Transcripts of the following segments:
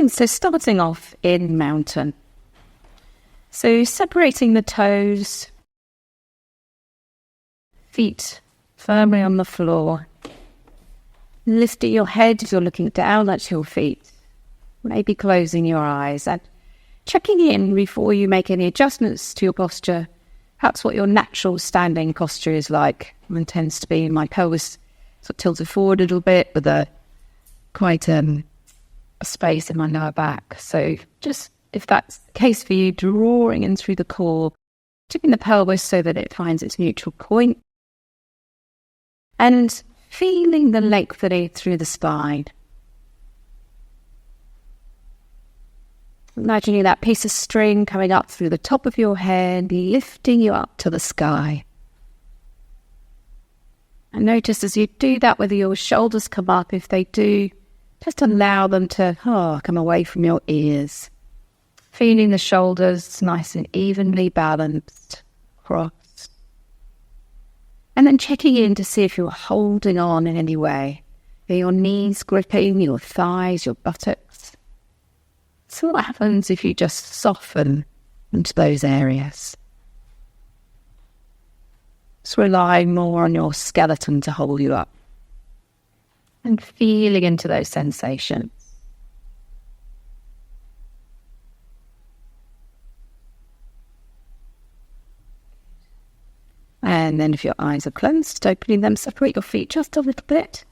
fine. So starting off in mountain. So separating the toes, feet firmly on the floor. Lifting your head as you're looking down at your feet. Maybe closing your eyes and checking in before you make any adjustments to your posture. Perhaps what your natural standing posture is like. Mine tends to be my pelvis sort of tilted forward a little bit with quite a space in my lower back. So just if that's the case for you, drawing in through the core, tipping the pelvis so that it finds its neutral point, and feeling the lengthening through the spine. Imagining that piece of string coming up through the top of your head, lifting you up to the sky. And notice as you do that, whether your shoulders come up. If they do, just allow them to come away from your ears. Feeling the shoulders nice and evenly balanced across. And then checking in to see if you're holding on in any way. Are your knees gripping, your thighs, your buttocks? So what happens if you just soften into those areas? Just relying more on your skeleton to hold you up. And feeling into those sensations. And then if your eyes are closed, opening them, separate your feet just a little bit.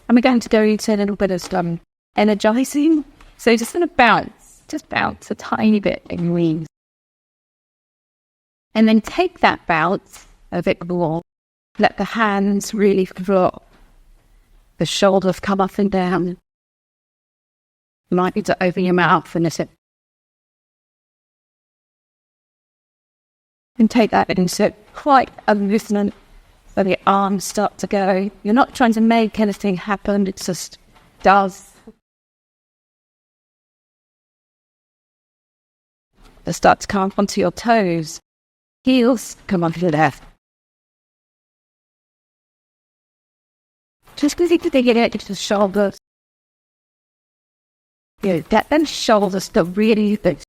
And we're going to go into a little bit of energizing. So just going to bounce a tiny bit in your knees. And then take that bounce a bit more. Let the hands really drop. The shoulders come up and down. You might need to open your mouth and let it. And take that into quite a movement where the arms start to go. You're not trying to make anything happen, it just does. They start to come onto your toes. Heels come onto the left. Just because they get into the shoulders. That then shoulders to really think.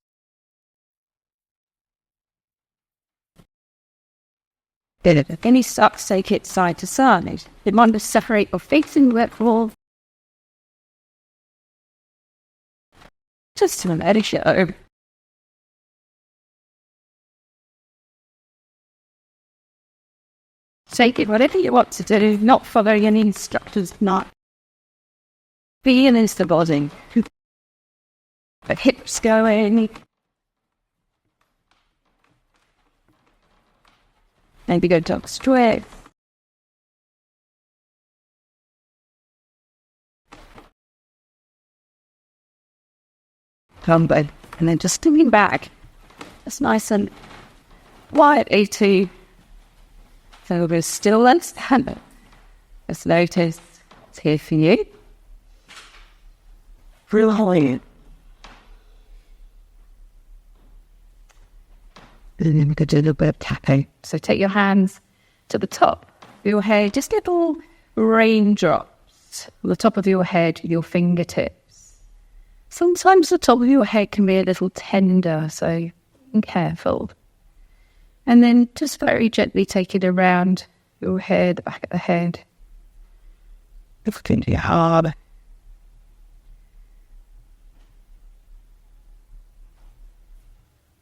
Then you start to take it side to side. You want to separate your feet and let go. Just to let it show. Take it whatever you want to do, not following any instructions, not being into the body. The hips going. Maybe go dog straight. Tumble. And then just sticking back. Just nice and quietly to feel a bit of stillness. Just notice it's here for you. Really. And then we could do a little bit of tapping. So take your hands to the top of your head. Just little raindrops on the top of your head with your fingertips. Sometimes the top of your head can be a little tender, so be careful. And then just very gently take it around your head, the back of the head. Look into your heart.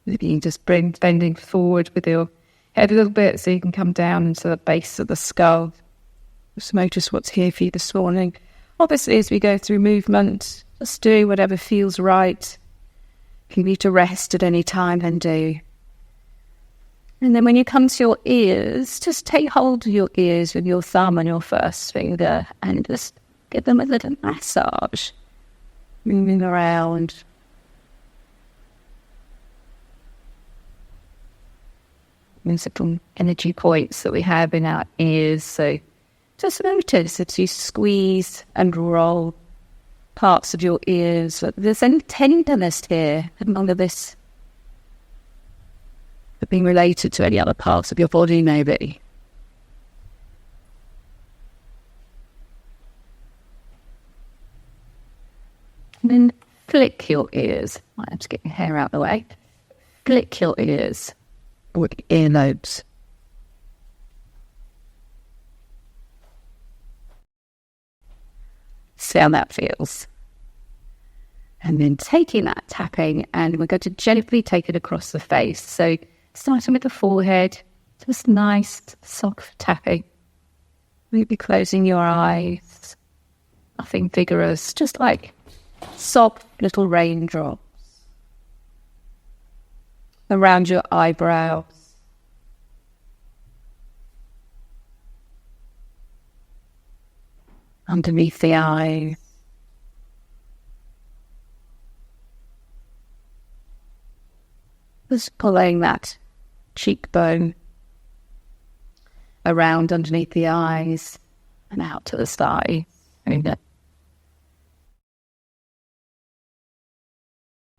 Maybe you just bending forward with your head a little bit so you can come down into the base of the skull. Just notice what's here for you this morning. Obviously, as we go through movement, just do whatever feels right. If you need to rest at any time, then do. And then when you come to your ears, just take hold of your ears with your thumb and your first finger and just give them a little massage. Moving around. Some energy points that we have in our ears. So just notice as you squeeze and roll parts of your ears. There's any tenderness here, none of this being related to any other parts of your body, maybe. And then flick your ears. Might have to get your hair out of the way. Flick your ears or earlobes. See how that feels. And then taking that tapping, and we're going to gently take it across the face. So starting with the forehead, just nice, soft tapping. Maybe closing your eyes. Nothing vigorous, just like soft little raindrops around your eyebrows. Underneath the eyes. Just pulling that cheekbone around underneath the eyes and out to the side.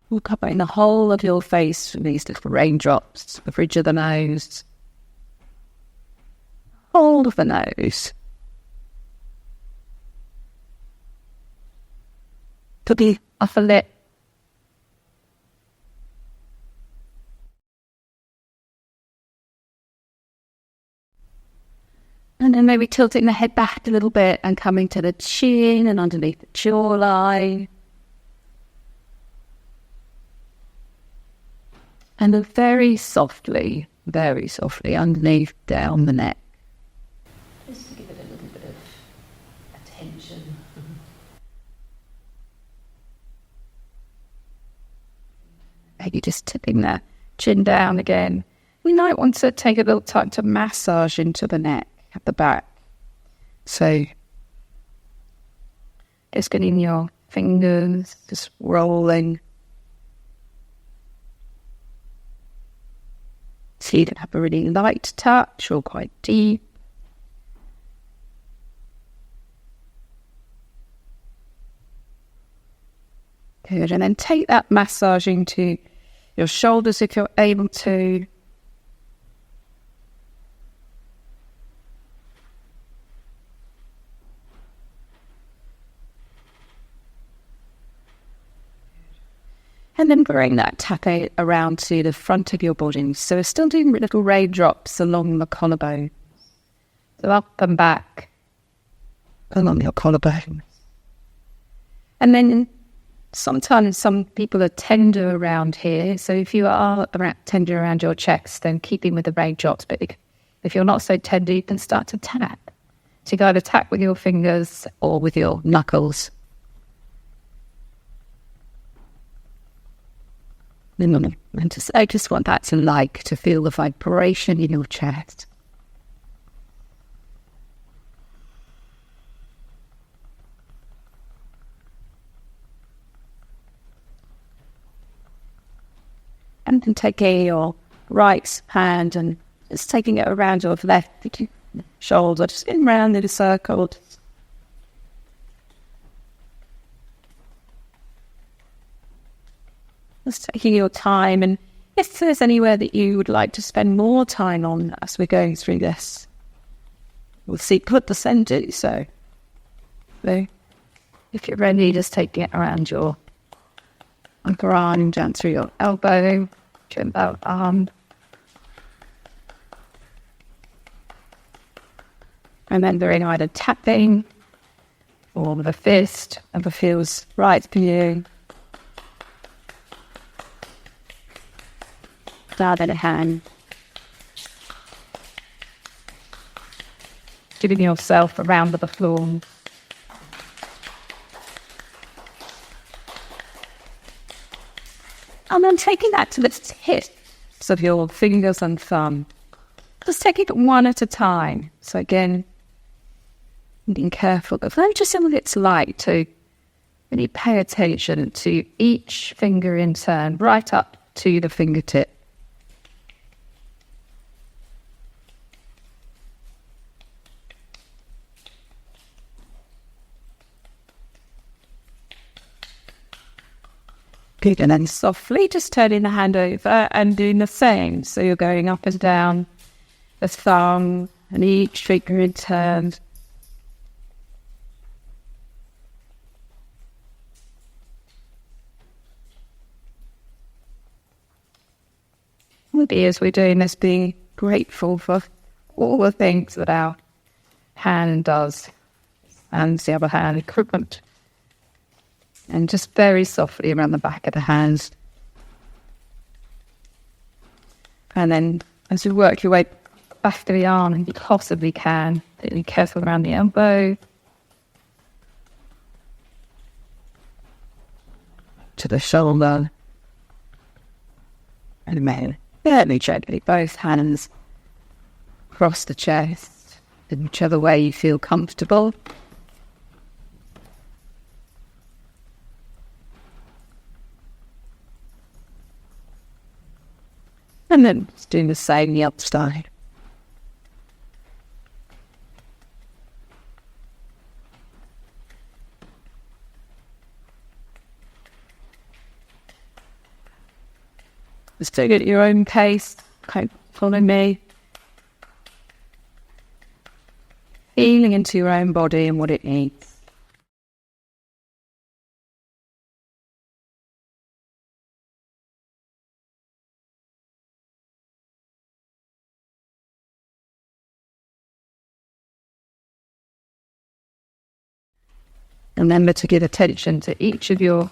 We're covering the whole of your face with these little raindrops, the bridge of the nose, whole of the nose. To the upper lip. And then maybe tilting the head back a little bit and coming to the chin and underneath the jawline. And then very softly underneath down the neck. Just to give it a little bit of attention. Maybe just tipping the chin down again. We might want to take a little time to massage into the neck at the back. So just getting your fingers just rolling. So you can have a really light touch or quite deep. Good, and then take that massage into your shoulders if you're able to. And then bring that tapping around to the front of your body. So we're still doing little raindrops along the collarbone. So up and back along your collarbone. And then sometimes some people are tender around here. So if you are tender around your chest, then keeping with the raindrops. But if you're not so tender, you can start to tap. So you can either tap with your fingers or with your knuckles. And I just want that to feel the vibration in your chest. And then taking your right hand and just taking it around your left shoulder, just in round in a circle. Just taking your time, and if there's anywhere that you would like to spend more time on as we're going through this, we'll see, put the center. So if you're ready, just taking it around your arm, down through your elbow, chin about arm. And then doing either tapping or with a fist, whatever feels right for you. Down at a hand. Giving yourself a round of the floor. And then taking that to the tips of your fingers and thumb. Just taking it one at a time. So again, being careful of just what it's like to really pay attention to each finger in turn, right up to the fingertip. Good, and then softly just turning the hand over and doing the same. So you're going up and down the thumb and each finger in turn. Maybe as we're doing this, being grateful for all the things that our hand does, and the other hand equipment. And just very softly around the back of the hands. And then as you work your way back to the arm, and you possibly can, be careful around the elbow. To the shoulder. And then fairly gently, both hands across the chest, in whichever way you feel comfortable. And then just doing the same the other side. Just take it at your own pace. Okay, follow me. Feeling into your own body and what it needs. Remember to give attention to each of your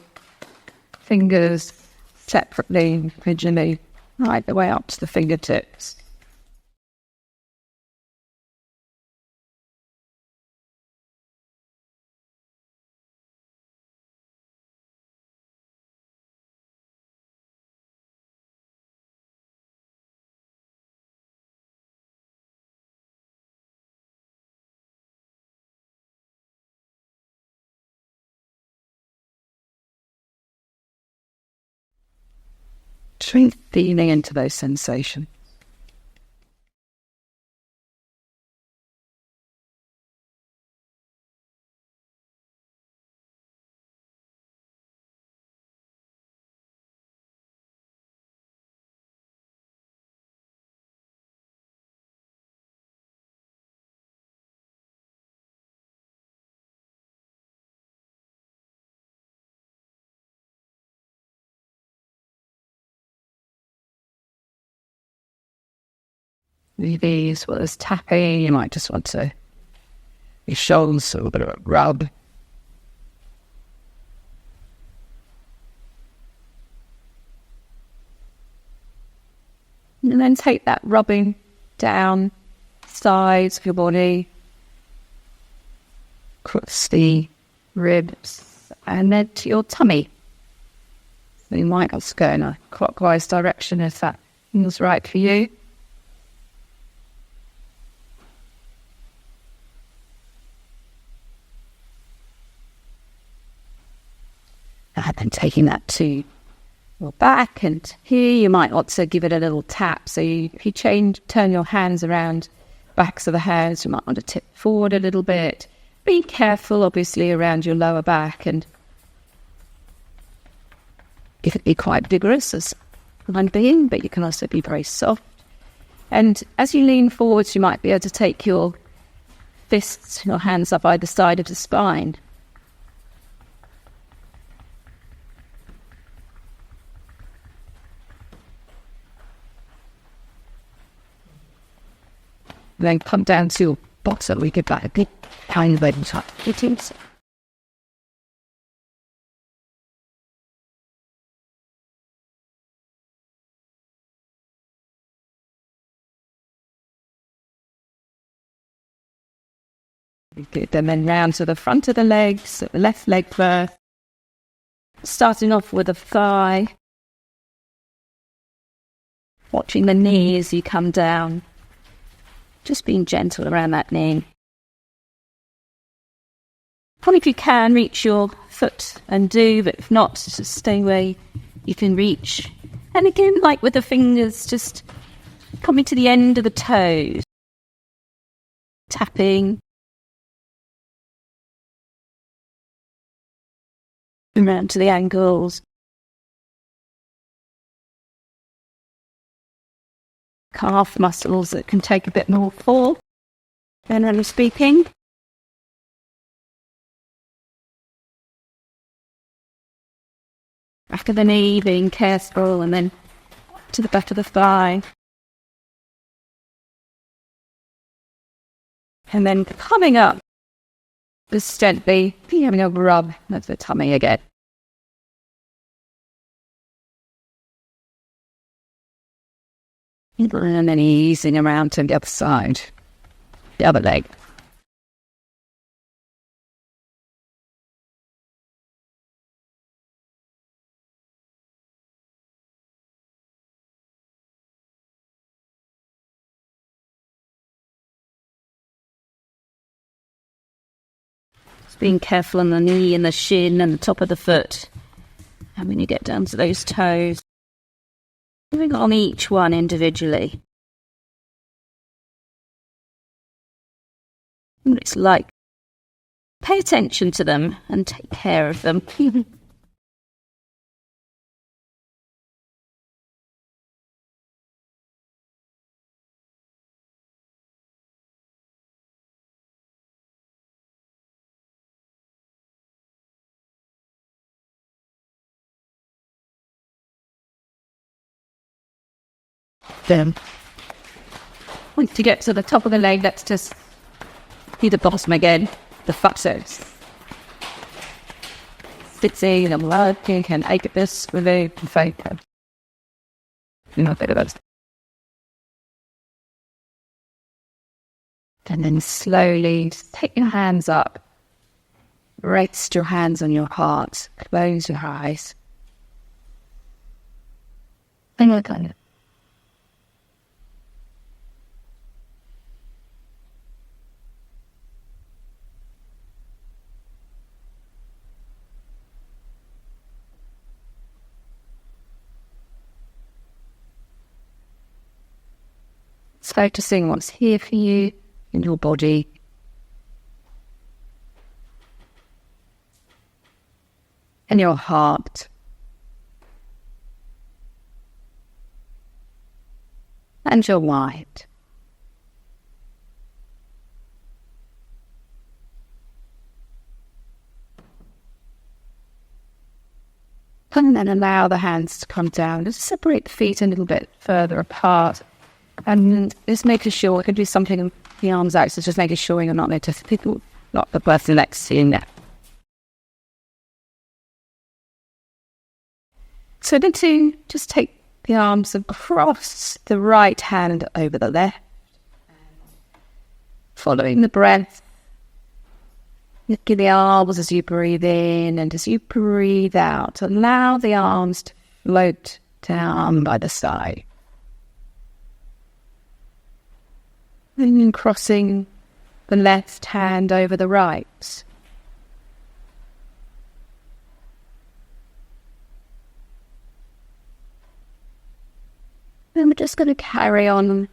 fingers separately, individually, right the way up to the fingertips. Just feeling into those sensations. Maybe as well as tapping, you might just want to your shoulders, so a bit of a rub. And then take that rubbing down sides of your body, across the ribs, and then to your tummy. So you might also go in a clockwise direction if that feels right for you. And then taking that to your back, and here you might also give it a little tap. So if you turn your hands around, backs of the hands, you might want to tip forward a little bit. Be careful, obviously, around your lower back, and it can be quite vigorous as I'm being, but you can also be very soft. And as you lean forwards, you might be able to take your fists, your hands up either side of the spine. Then come down to your bottom. We give that a big kind of body type. Good. And then round to the front of the legs, so the left leg first. Starting off with a thigh. Watching the knee as you come down. Just being gentle around that knee. And if you can, reach your foot and do, but if not, just stay where you can reach. And again, like with the fingers, just coming to the end of the toes. Tapping. Around to the ankles. Calf muscles that can take a bit more fall, generally speaking. Back of the knee, being careful, and then to the back of the thigh. And then coming up, just gently having a rub of the tummy again. And then easing around to the other side, the other leg. Just being careful on the knee and the shin and the top of the foot. And when you get down to those toes, moving on each one individually. And it's like, pay attention to them and take care of them. Then, once you get to the top of the leg, let's just do the bottom again, the buttocks. Sitting and working and ache this with a focus. And then slowly take your hands up. Rest your hands on your heart. Close your eyes. And look at it. Focusing what's here for you in your body. And your heart. And your mind. And then allow the hands to come down. Just separate the feet a little bit further apart. And just making sure, it could do something with the arms out, so just making sure you're not there to people, not the person next to you there. So then to just take the arms across the right hand over the left, following the breath. Look at the arms as you breathe in, and as you breathe out, allow the arms to float down by the side. And then crossing the left hand over the right. Then we're just going to carry on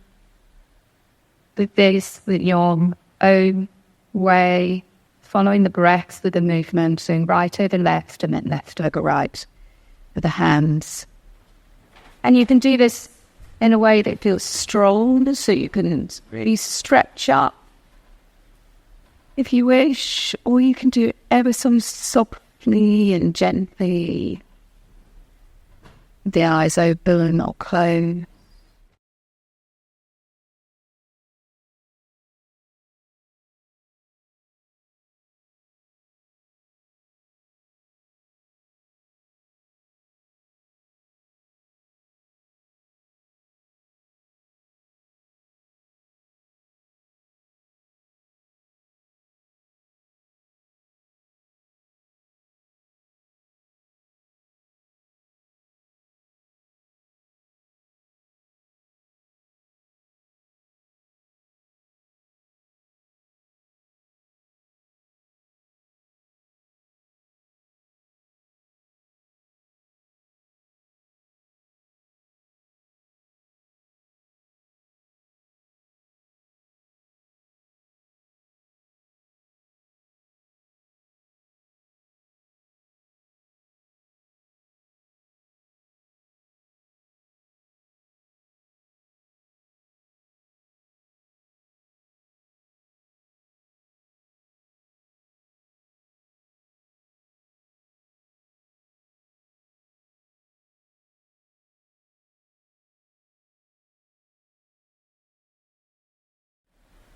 with this with your own way, following the breath with the movement, so right over left and then left over right with the hands. And you can do this in a way that feels strong, so you can really stretch up if you wish, or you can do it ever so softly and gently. The eyes open or closed.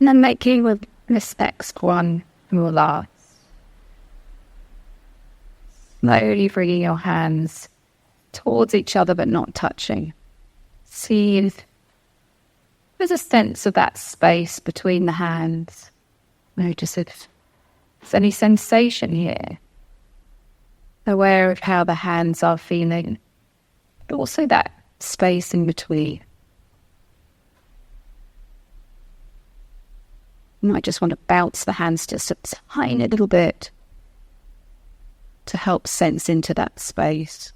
And then making with this next one more last. Slowly bringing your hands towards each other but not touching. See if there's a sense of that space between the hands. Notice if there's any sensation here. Aware of how the hands are feeling, but also that space in between. You might just want to bounce the hands just a tiny little bit to help sense into that space.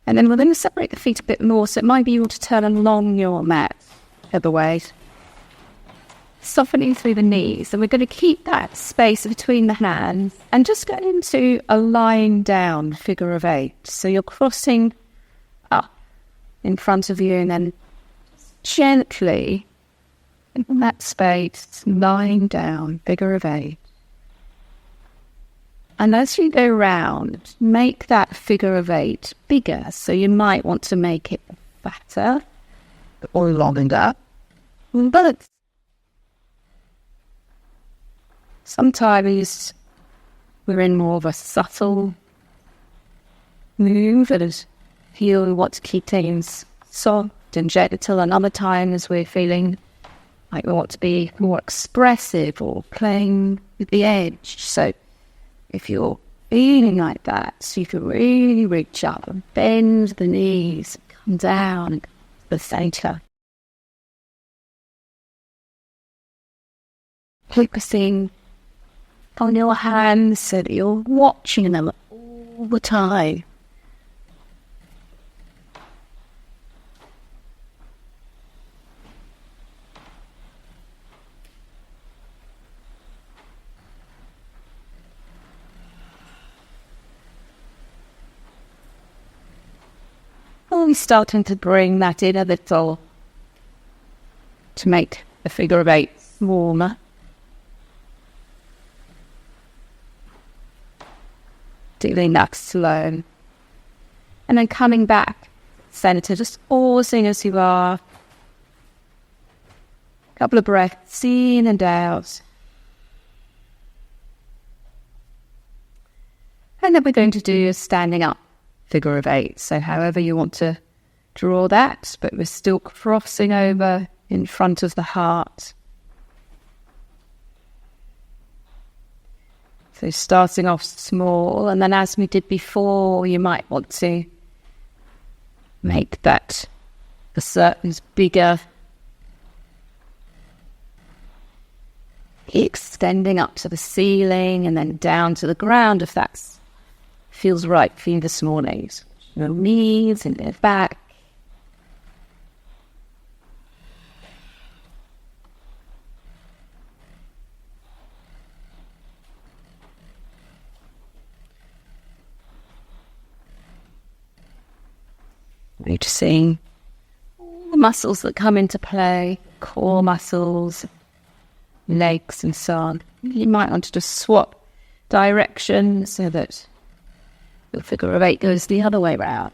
And then we're going to separate the feet a bit more, so it might be able to turn along your mat other ways. Softening through the knees, and we're going to keep that space between the hands and just get into a lying down figure of 8. So you're crossing up in front of you and then gently in that space, lying down, figure of 8. And as you go round, make that figure of 8 bigger. So you might want to make it fatter or longer. But sometimes we're in more of a subtle move and feel we want to keep things soft and gentle, and other times we're feeling like we want to be more expressive or playing with the edge. So if you're feeling like that, you can really reach up and bend the knees, come down and come to the centre. Focusing on your hands so that you're watching them all the time. We're starting to bring that in a little to make the figure of 8 warmer. Doing that slow. And then coming back, centre, just pausing as you are. A couple of breaths in and out. And then we're going to do a standing up figure of 8. So however you want to draw that, but we're still crossing over in front of the heart. So starting off small, and then as we did before, you might want to make that the circles bigger, extending up to the ceiling and then down to the ground if that feels right for you this morning. Your knees and your back. Noticing all the muscles that come into play, core muscles, legs and so on. You might want to just swap direction so that your figure of 8 goes the other way round.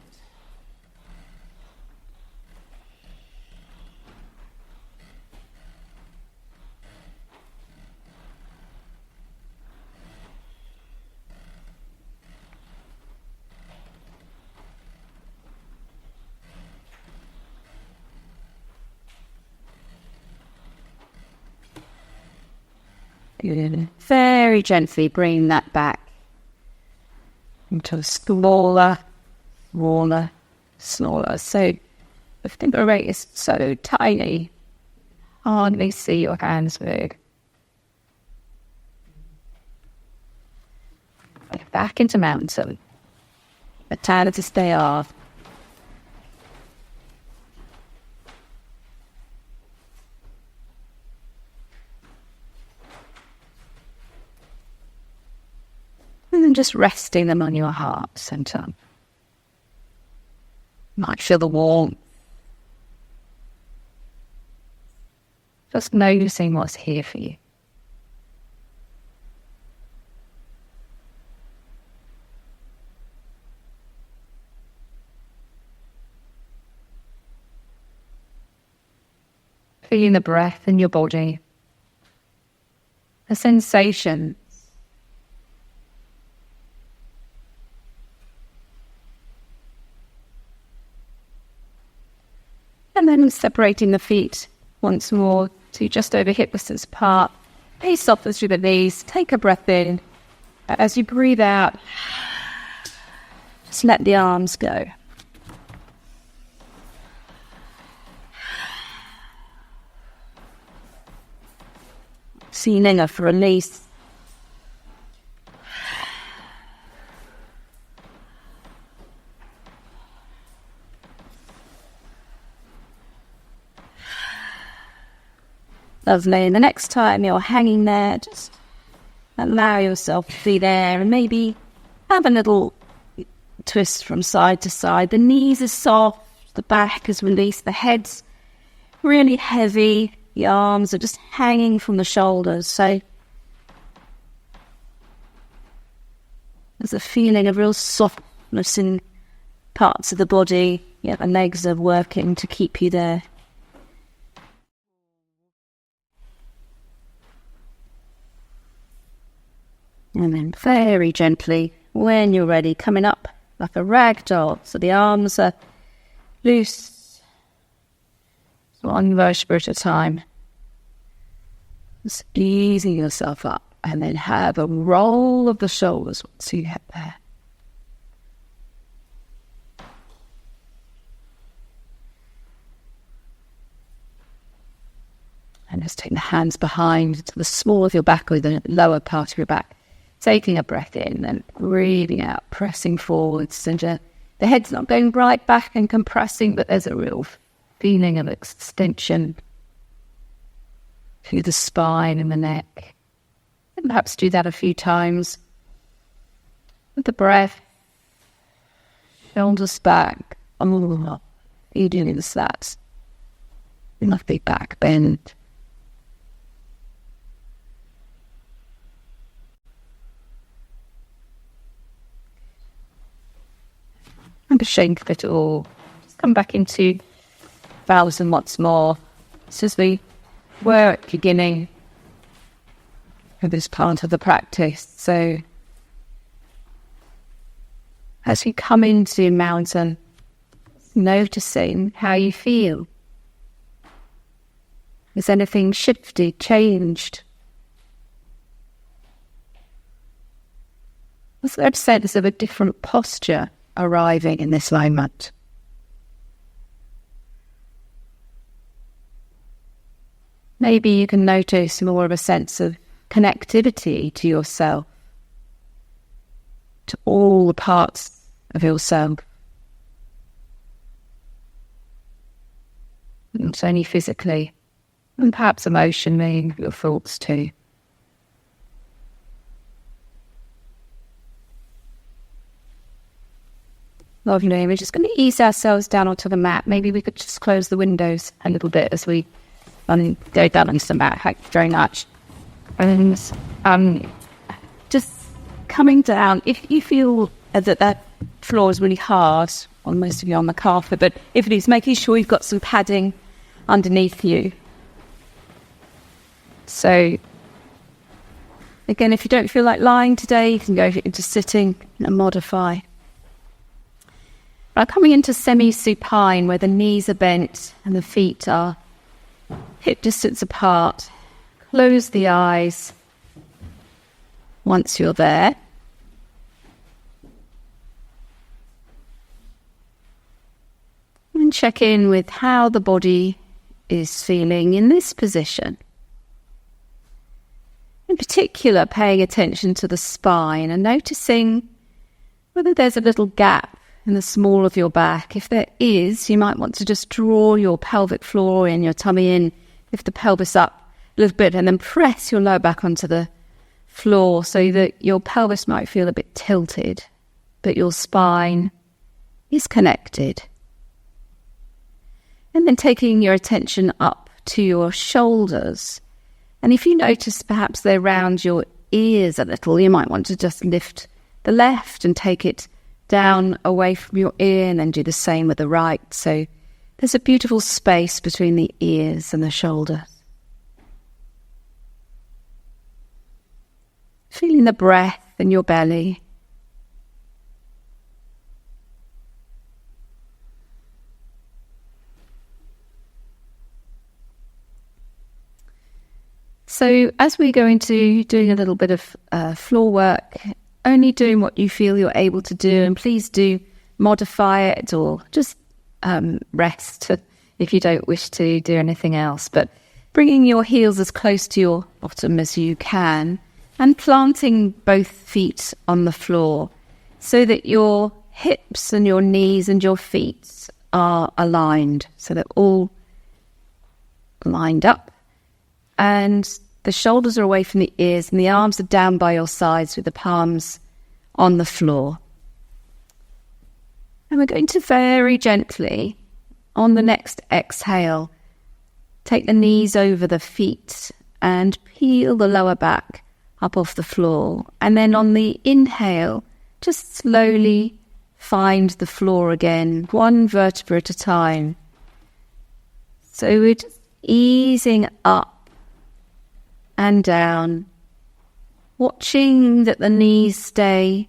Very gently bring that back into a smaller. So the figure of 8 is so tiny, hardly see your hands move. Back into mountain. A turn to stay off. And then just resting them on your heart center. You might feel the warmth. Just noticing what's here for you. feeling the breath in your body, the sensation. And then separating the feet once more to just over hip distance apart. Face softens through the knees. Take a breath in. As you breathe out, just let the arms go. Feeling a release. Lovely. And the next time you're hanging there, just allow yourself to be there and maybe have a little twist from side to side. The knees are soft, the back is released, the head's really heavy, the arms are just hanging from the shoulders. So there's a feeling of real softness in parts of the body. Yeah, the legs are working to keep you there. And then very gently, when you're ready, coming up like a rag doll. So the arms are loose, one vertebra at a time. Just easing yourself up, and then have a roll of the shoulders once you get there. And just take the hands behind to the small of your back or the lower part of your back. Taking a breath in and breathing out, pressing forwards. And the head's not going right back and compressing, but there's a real feeling of extension through the spine and the neck. And perhaps do that a few times. With the breath, shoulders back. Oh, you doing that. Enough big back bend. And a shake of it all. Just come back into Balancing once more. This is the were at the beginning of this part of the practice. So as you come into mountain, noticing how you feel. Is anything shifted, changed? Was there a sense of a different posture arriving in this moment? Maybe you can notice more of a sense of connectivity to yourself, to all the parts of yourself. Not only physically, and perhaps emotionally, your thoughts too. Lovely. We're just going to ease ourselves down onto the mat. Maybe we could just close the windows a little bit as we go down onto the mat. Thank you very much. And just coming down, if you feel that floor is really hard on most of you on the carpet, but if it is, making sure you've got some padding underneath you. So again, if you don't feel like lying today, you can go into sitting and modify. Now coming into semi-supine, where the knees are bent and the feet are hip distance apart. Close the eyes once you're there. And check in with how the body is feeling in this position. In particular, paying attention to the spine and noticing whether there's a little gap in the small of your back. If there is, you might want to just draw your pelvic floor in, your tummy in, lift the pelvis up a little bit, and then press your lower back onto the floor so that your pelvis might feel a bit tilted, but your spine is connected. And then taking your attention up to your shoulders. And if you notice perhaps they're around your ears a little, you might want to just lift the left and take it down away from your ear, and then do the same with the right. So there's a beautiful space between the ears and the shoulders. Feeling the breath in your belly. So as we go into doing a little bit of floor work, only doing what you feel you're able to do, and please do modify it or just rest if you don't wish to do anything else. But bringing your heels as close to your bottom as you can and planting both feet on the floor so that your hips and your knees and your feet are aligned, so they're all lined up. And the shoulders are away from the ears and the arms are down by your sides with the palms on the floor. And we're going to very gently, on the next exhale, take the knees over the feet and peel the lower back up off the floor. And then on the inhale, just slowly find the floor again, one vertebra at a time. So we're just easing up and down, watching that the knees stay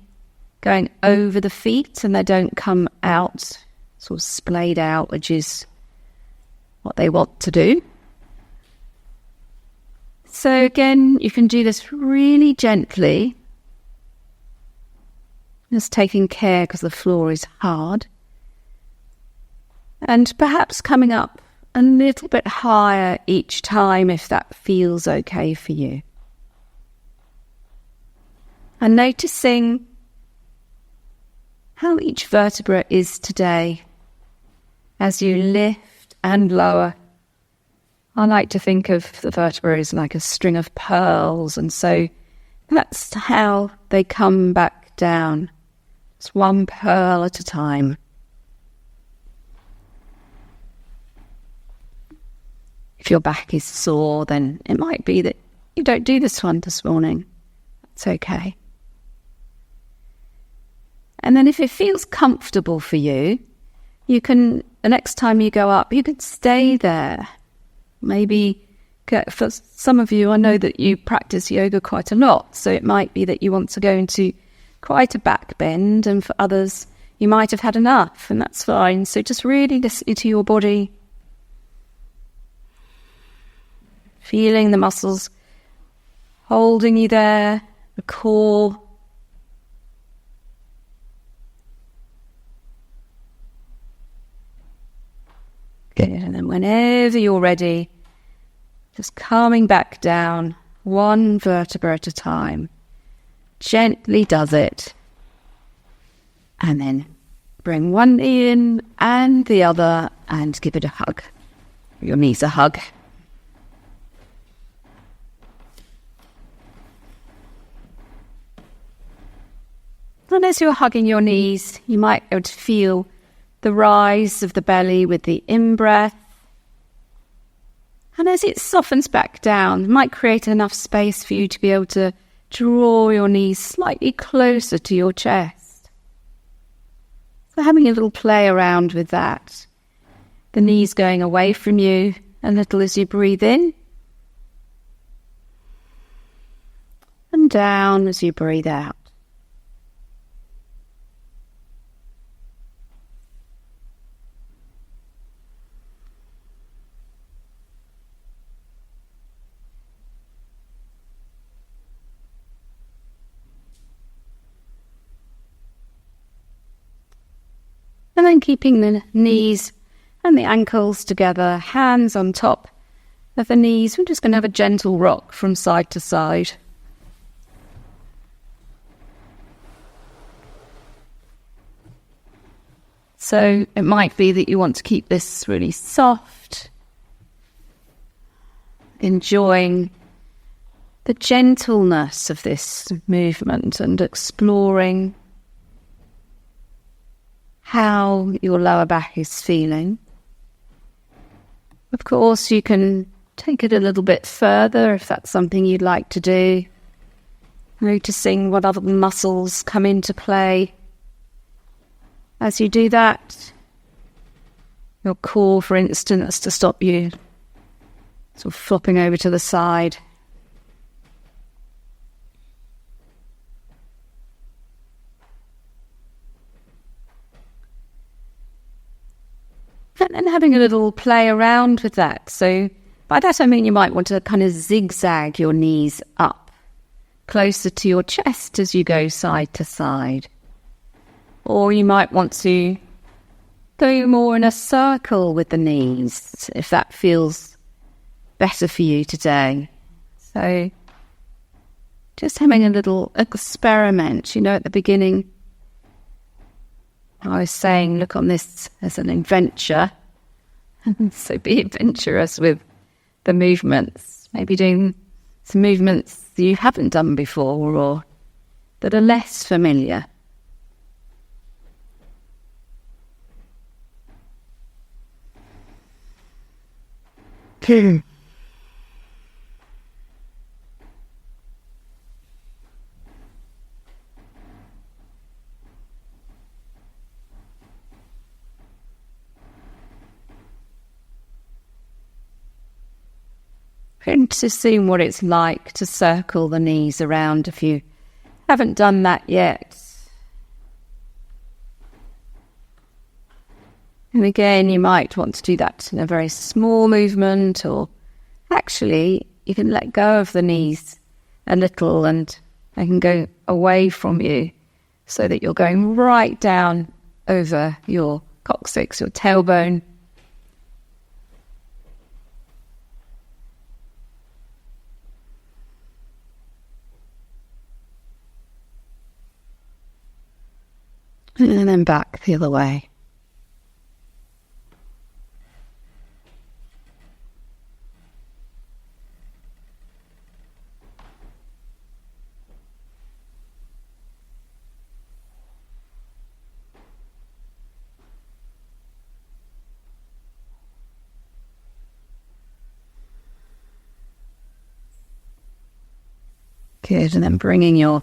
going over the feet and they don't come out, sort of splayed out, which is what they want to do. So again, you can do this really gently, just taking care because the floor is hard, and perhaps coming up a little bit higher each time if that feels okay for you. And noticing how each vertebra is today as you lift and lower. I like to think of the vertebra as like a string of pearls, and so that's how they come back down. It's one pearl at a time. If your back is sore, then it might be that you don't do this one this morning. That's okay. And then if it feels comfortable for you, you can, the next time you go up, you can stay there. Maybe for some of you, I know that you practice yoga quite a lot, so it might be that you want to go into quite a back bend, and for others, you might have had enough, and that's fine. So just really listen to your body. Feeling the muscles holding you there, the core. Good. And then whenever you're ready, just calming back down, one vertebra at a time. Gently does it. And then bring one knee in and the other and give it a hug. Your knees a hug. And as you're hugging your knees, you might be able to feel the rise of the belly with the in-breath. And as it softens back down, it might create enough space for you to be able to draw your knees slightly closer to your chest. So having a little play around with that. The knees going away from you a little as you breathe in. And down as you breathe out. And then keeping the knees and the ankles together, hands on top of the knees. We're just going to have a gentle rock from side to side. So it might be that you want to keep this really soft, enjoying the gentleness of this movement and exploring how your lower back is feeling. Of course, you can take it a little bit further if that's something you'd like to do. Noticing what other muscles come into play. As you do that, your core, for instance, to stop you sort of flopping over to the side. And then having a little play around with that. So by that I mean you might want to kind of zigzag your knees up closer to your chest as you go side to side. Or you might want to go more in a circle with the knees, if that feels better for you today. So just having a little experiment. At the beginning I was saying, look on this as an adventure. So be adventurous with the movements. Maybe doing some movements that you haven't done before or that are less familiar. And to see what it's like to circle the knees around if you haven't done that yet. And again, you might want to do that in a very small movement, or actually you can let go of the knees a little and they can go away from you so that you're going right down over your coccyx, your tailbone. And then back the other way. Good, and then bringing your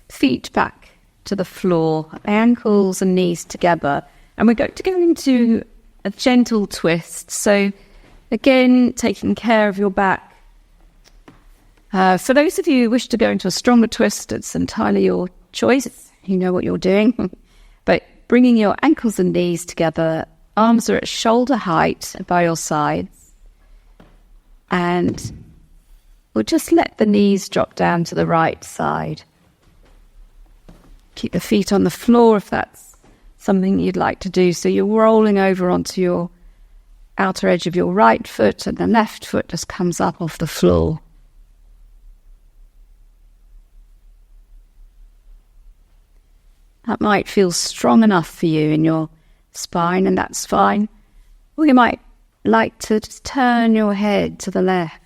feet back to the floor, ankles and knees together, and we're going to go into a gentle twist. So again, taking care of your back. For those of you who wish to go into a stronger twist, it's entirely your choice. You know what you're doing. But bringing your ankles and knees together, arms are at shoulder height by your sides, and we'll just let the knees drop down to the right side. Keep the feet on the floor if that's something you'd like to do. So you're rolling over onto your outer edge of your right foot, and the left foot just comes up off the floor. That might feel strong enough for you in your spine, and that's fine. Or you might like to just turn your head to the left,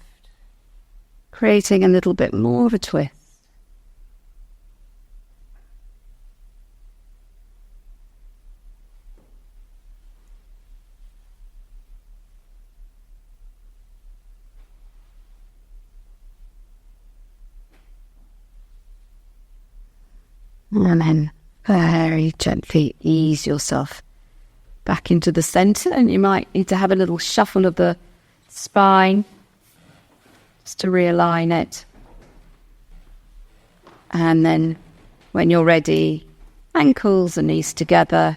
creating a little bit more of a twist. And then very gently ease yourself back into the centre, and you might need to have a little shuffle of the spine just to realign it. And then when you're ready, ankles and knees together.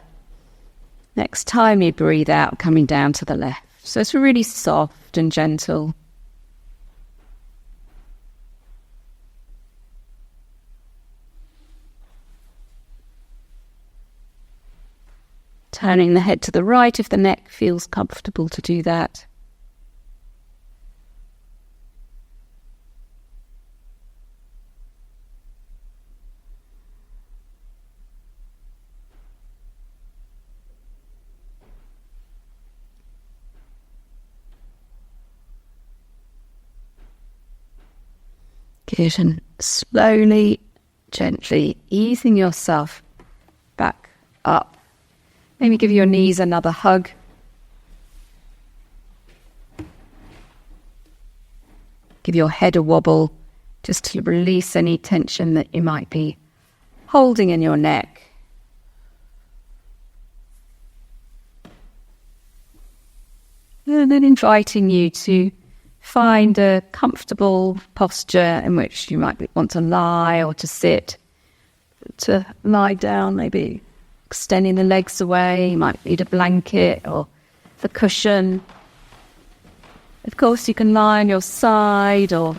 Next time you breathe out, coming down to the left. So it's really soft and gentle. Turning the head to the right if the neck feels comfortable to do that. Good, and slowly, gently easing yourself back up. Maybe give your knees another hug. Give your head a wobble just to release any tension that you might be holding in your neck. And then inviting you to find a comfortable posture in which you might want to lie or to sit. To lie down, maybe extending the legs away. You might need a blanket or the cushion. Of course, you can lie on your side or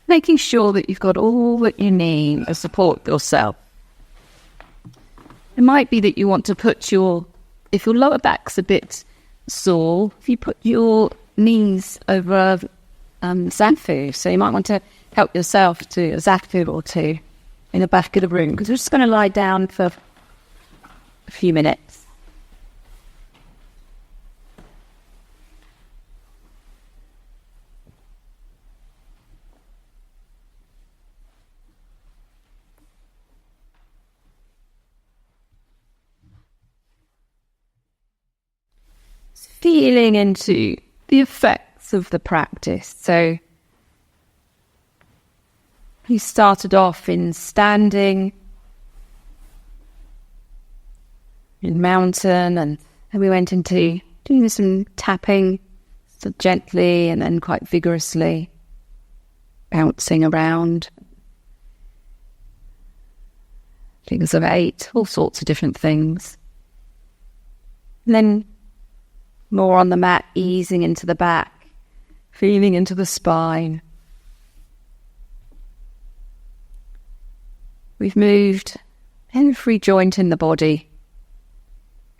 making sure that you've got all that you need to support yourself. It might be that you want to put if your lower back's a bit sore, if you put your knees over a zafu, so you might want to help yourself to a zafu or two in the back of the room, because we're just going to lie down for a few minutes. Feeling into the effects of the practice. So you started off in standing, in mountain, and then we went into doing some tapping, so gently and then quite vigorously, bouncing around. Figures of 8, all sorts of different things. And then more on the mat, easing into the back, feeling into the spine. We've moved every joint in the body,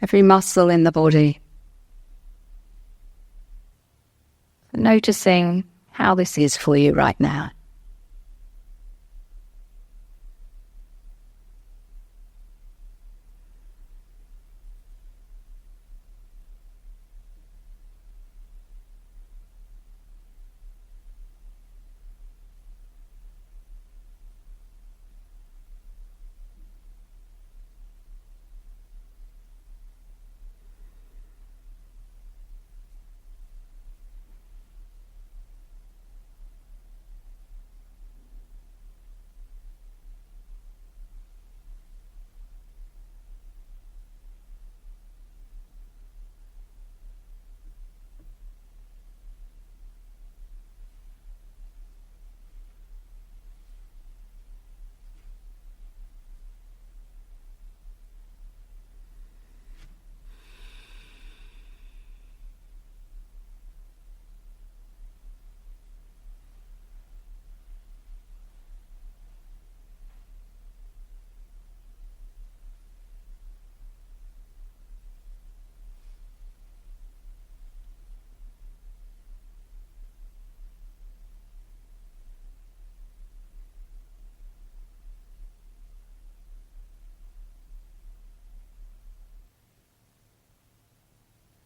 every muscle in the body. Noticing how this is for you right now.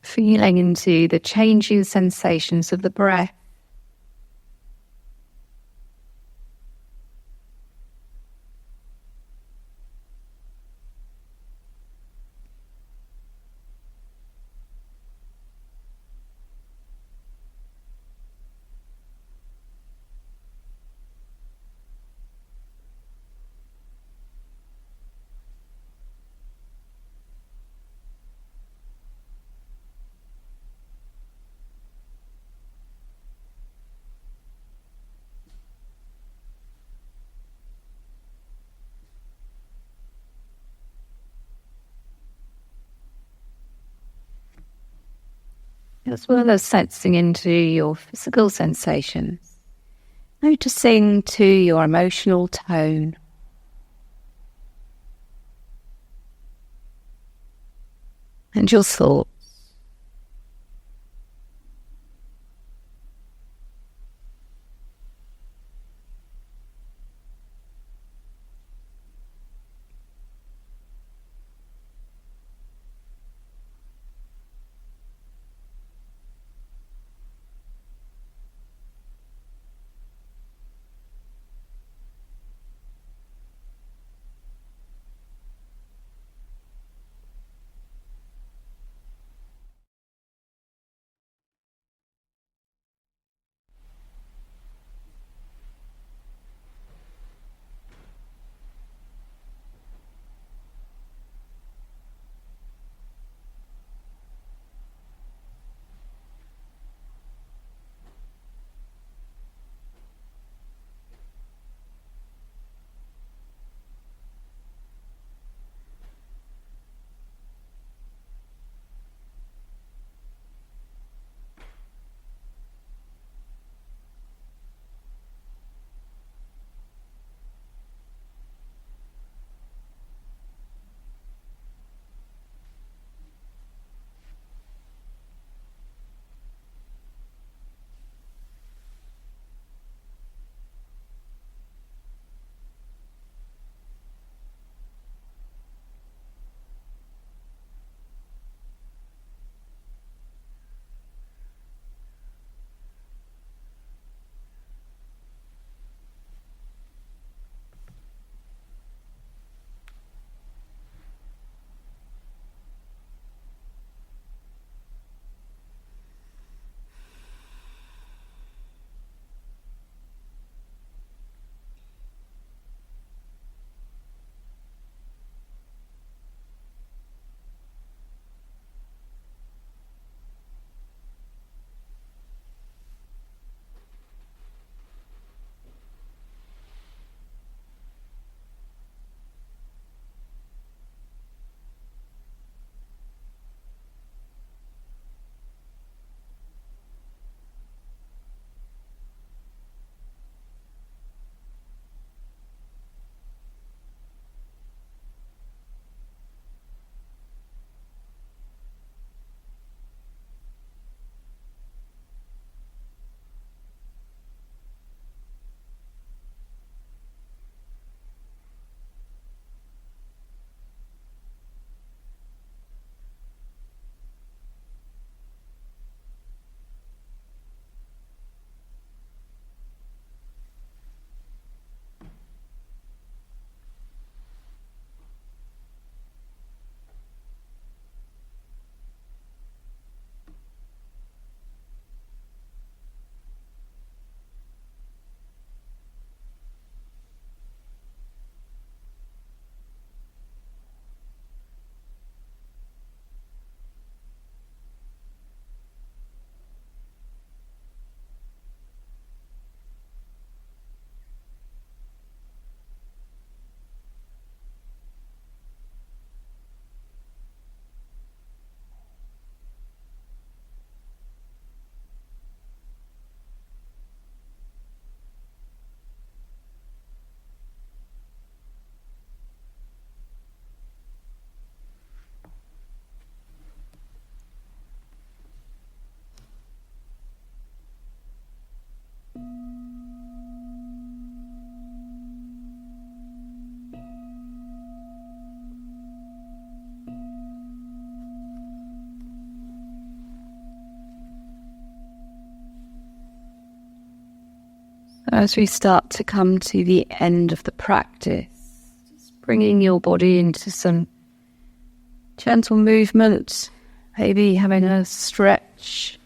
Feeling into the changing sensations of the breath. As well as sensing into your physical sensations, noticing to your emotional tone. And your thoughts. as we start to come to the end of the practice, just bringing your body into some gentle movement, maybe having a stretch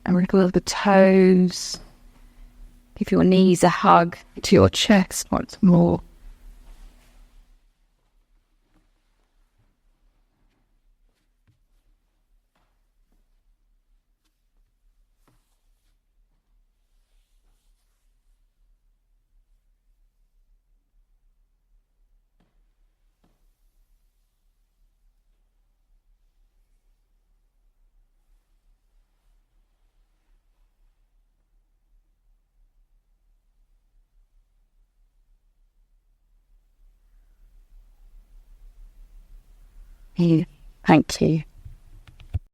and wriggle the toes. Give your knees a hug to your chest once more. Thank you.